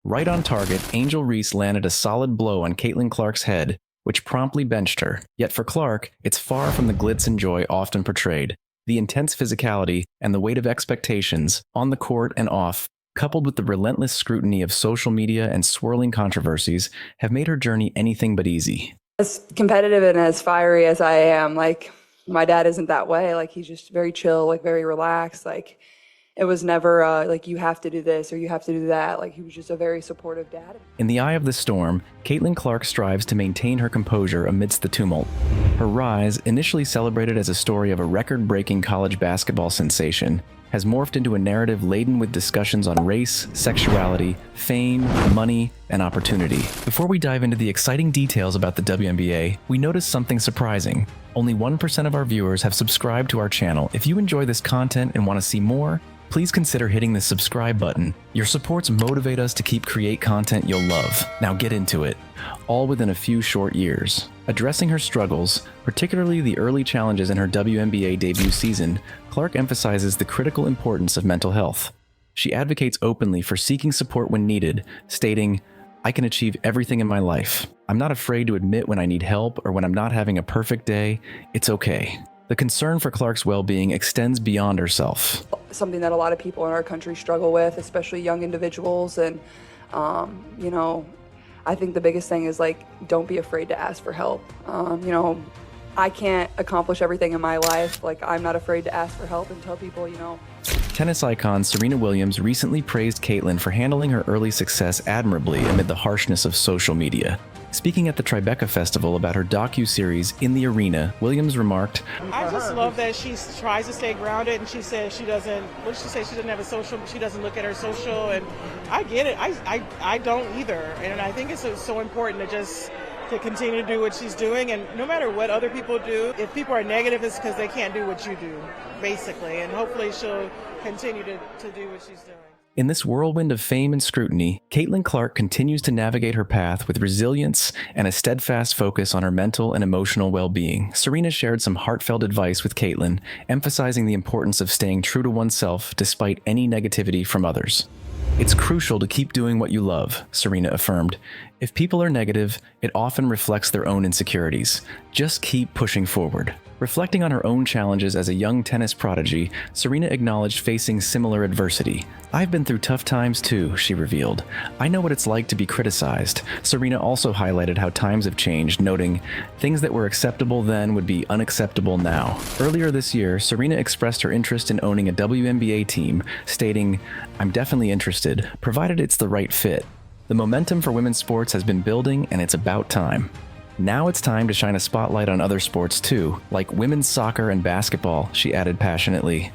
Right on target, Angel Reese landed a solid blow on Caitlin Clark's head, which promptly benched her. Yet for Clark, it's far from the glitz and joy often portrayed. The intense physicality and the weight of expectations, on the court and off, coupled with the relentless scrutiny of social media and swirling controversies, have made her journey anything but easy. As competitive and as fiery as I am, like, my dad isn't that way. Like, he's just very chill, like, very relaxed. Like, it was never like, you have to do this or you have to do that. Like, he was just a very supportive dad. In the eye of the storm, Caitlin Clark strives to maintain her composure amidst the tumult. Her rise, initially celebrated as a story of a record-breaking college basketball sensation, has morphed into a narrative laden with discussions on race, sexuality, fame, money, and opportunity. Before we dive into the exciting details about the WNBA, we noticed something surprising. Only 1% of our viewers have subscribed to our channel. If you enjoy this content and want to see more, please consider hitting the subscribe button. Your supports motivate us to keep create content you'll love. Now get into it. All within a few short years. Addressing her struggles, particularly the early challenges in her WNBA debut season, Clark emphasizes the critical importance of mental health. She advocates openly for seeking support when needed, stating, "I can achieve everything in my life. I'm not afraid to admit when I need help or when I'm not having a perfect day. It's okay." The concern for Clark's well-being extends beyond herself. Something that a lot of people in our country struggle with, especially young individuals. And, you know, I think the biggest thing is, like, don't be afraid to ask for help. You know, I can't accomplish everything in my life. Like, I'm not afraid to ask for help and tell people, you know. Tennis icon Serena Williams recently praised Caitlin for handling her early success admirably amid the harshness of social media. Speaking at the Tribeca Festival about her docu-series In the Arena, Williams remarked, "I just love that she tries to stay grounded, and she says she doesn't, what did she say, she doesn't have a social, she doesn't look at her social, and I get it, I don't either, and I think it's so important to continue to do what she's doing, and no matter what other people do, if people are negative, it's because they can't do what you do, basically, and hopefully she'll continue to do what she's doing." In this whirlwind of fame and scrutiny, Caitlin Clark continues to navigate her path with resilience and a steadfast focus on her mental and emotional well-being. Serena shared some heartfelt advice with Caitlin, emphasizing the importance of staying true to oneself despite any negativity from others. "It's crucial to keep doing what you love," Serena affirmed. "If people are negative, it often reflects their own insecurities. Just keep pushing forward." Reflecting on her own challenges as a young tennis prodigy, Serena acknowledged facing similar adversity. "I've been through tough times too," she revealed. "I know what it's like to be criticized." Serena also highlighted how times have changed, noting, "Things that were acceptable then would be unacceptable now." Earlier this year, Serena expressed her interest in owning a WNBA team, stating, "I'm definitely interested, provided it's the right fit. The momentum for women's sports has been building, and it's about time." Now it's time to shine a spotlight on other sports too, like women's soccer and basketball, she added passionately.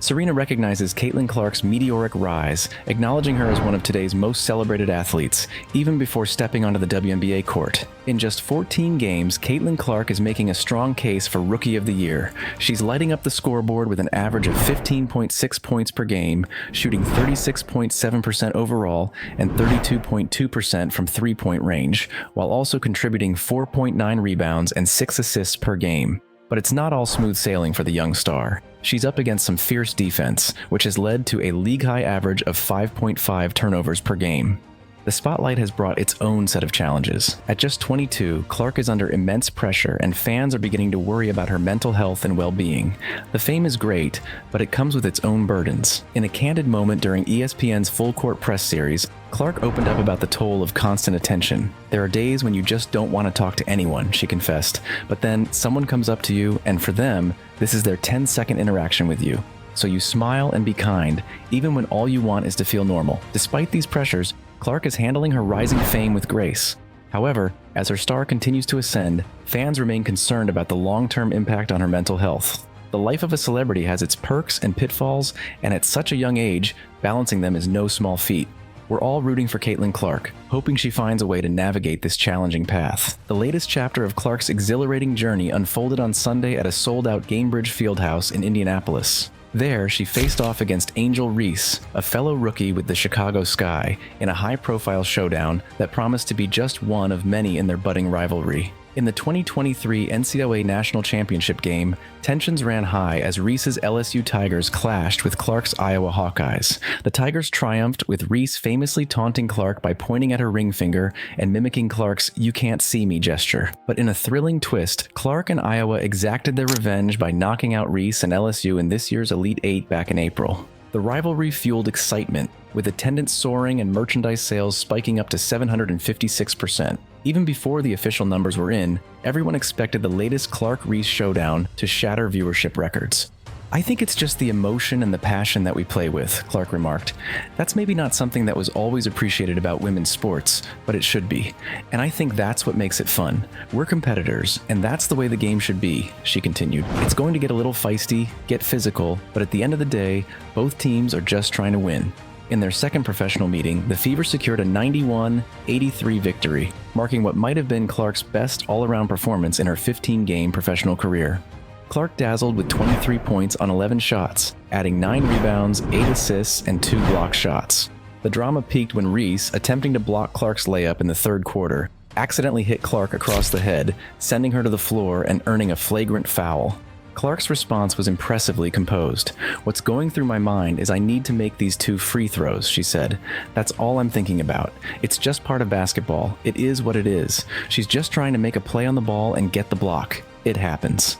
Serena recognizes Caitlin Clark's meteoric rise, acknowledging her as one of today's most celebrated athletes, even before stepping onto the WNBA court. In just 14 games, Caitlin Clark is making a strong case for Rookie of the Year. She's lighting up the scoreboard with an average of 15.6 points per game, shooting 36.7% overall and 32.2% from three-point range, while also contributing 4.9 rebounds and 6 assists per game. But it's not all smooth sailing for the young star. She's up against some fierce defense, which has led to a league-high average of 5.5 turnovers per game. The spotlight has brought its own set of challenges. At just 22, Clark is under immense pressure, and fans are beginning to worry about her mental health and well-being. The fame is great, but it comes with its own burdens. In a candid moment during ESPN's Full Court Press series, Clark opened up about the toll of constant attention. "There are days when you just don't want to talk to anyone," she confessed, "but then someone comes up to you, and for them, this is their 10-second interaction with you. So you smile and be kind, even when all you want is to feel normal." Despite these pressures, Clark is handling her rising fame with grace. However, as her star continues to ascend, fans remain concerned about the long-term impact on her mental health. The life of a celebrity has its perks and pitfalls, and at such a young age, balancing them is no small feat. We're all rooting for Caitlin Clark, hoping she finds a way to navigate this challenging path. The latest chapter of Clark's exhilarating journey unfolded on Sunday at a sold-out Gainbridge Fieldhouse in Indianapolis. There, she faced off against Angel Reese, a fellow rookie with the Chicago Sky, in a high-profile showdown that promised to be just one of many in their budding rivalry. In the 2023 NCAA National Championship game, tensions ran high as Reese's LSU Tigers clashed with Clark's Iowa Hawkeyes. The Tigers triumphed, with Reese famously taunting Clark by pointing at her ring finger and mimicking Clark's "you can't see me" gesture. But in a thrilling twist, Clark and Iowa exacted their revenge by knocking out Reese and LSU in this year's Elite Eight back in April. The rivalry fueled excitement, with attendance soaring and merchandise sales spiking up to 756%. Even before the official numbers were in, everyone expected the latest Clark-Reese showdown to shatter viewership records. "I think it's just the emotion and the passion that we play with," Clark remarked. "That's maybe not something that was always appreciated about women's sports, but it should be. And I think that's what makes it fun. We're competitors, and that's the way the game should be," she continued. "It's going to get a little feisty, get physical, but at the end of the day, both teams are just trying to win." In their second professional meeting, the Fever secured a 91-83 victory, marking what might have been Clark's best all-around performance in her 15-game professional career. Clark dazzled with 23 points on 11 shots, adding 9 rebounds, 8 assists, and 2 blocked shots. The drama peaked when Reese, attempting to block Clark's layup in the third quarter, accidentally hit Clark across the head, sending her to the floor and earning a flagrant foul. Clark's response was impressively composed. "What's going through my mind is I need to make these 2 free throws," she said. "That's all I'm thinking about. It's just part of basketball. It is what it is. She's just trying to make a play on the ball and get the block. It happens."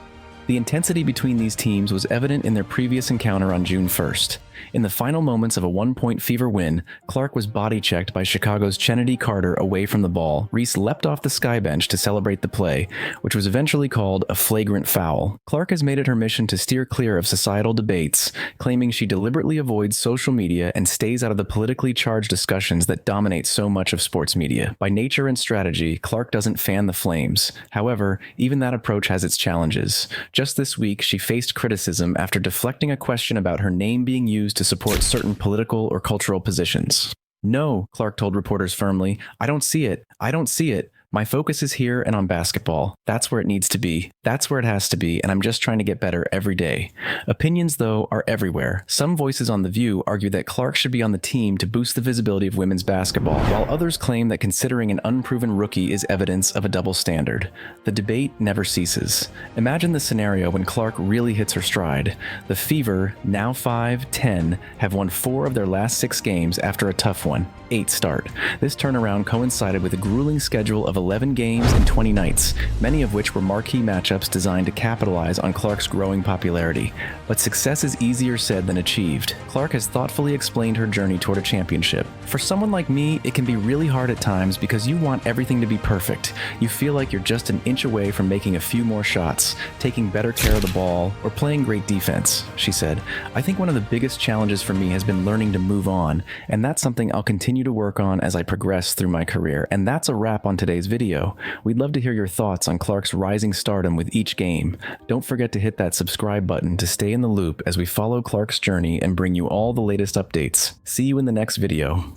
The intensity between these teams was evident in their previous encounter on June 1st. In the final moments of a 1-point Fever win, Clark was body-checked by Chicago's Chennedy Carter away from the ball. Reese leapt off the sky bench to celebrate the play, which was eventually called a flagrant foul. Clark has made it her mission to steer clear of societal debates, claiming she deliberately avoids social media and stays out of the politically charged discussions that dominate so much of sports media. By nature and strategy, Clark doesn't fan the flames. However, even that approach has its challenges. Just this week, she faced criticism after deflecting a question about her name being used to support certain political or cultural positions. "No," Clark told reporters firmly, "I don't see it. I don't see it. My focus is here and on basketball. That's where it needs to be. That's where it has to be, and I'm just trying to get better every day." Opinions, though, are everywhere. Some voices on The View argue that Clark should be on the team to boost the visibility of women's basketball, while others claim that considering an unproven rookie is evidence of a double standard. The debate never ceases. Imagine the scenario when Clark really hits her stride. The Fever, now 5-10, have won 4 of their last 6 games after a tough one. 8 start. This turnaround coincided with a grueling schedule of 11 games and 20 nights, many of which were marquee matchups designed to capitalize on Clark's growing popularity. But success is easier said than achieved. Clark has thoughtfully explained her journey toward a championship. "For someone like me, it can be really hard at times because you want everything to be perfect. You feel like you're just an inch away from making a few more shots, taking better care of the ball, or playing great defense," she said. "I think one of the biggest challenges for me has been learning to move on, and that's something I'll continue to work on as I progress through my career." And that's a wrap on today's video. We'd love to hear your thoughts on Clark's rising stardom with each game. Don't forget to hit that subscribe button to stay in the loop as we follow Clark's journey and bring you all the latest updates. See you in the next video.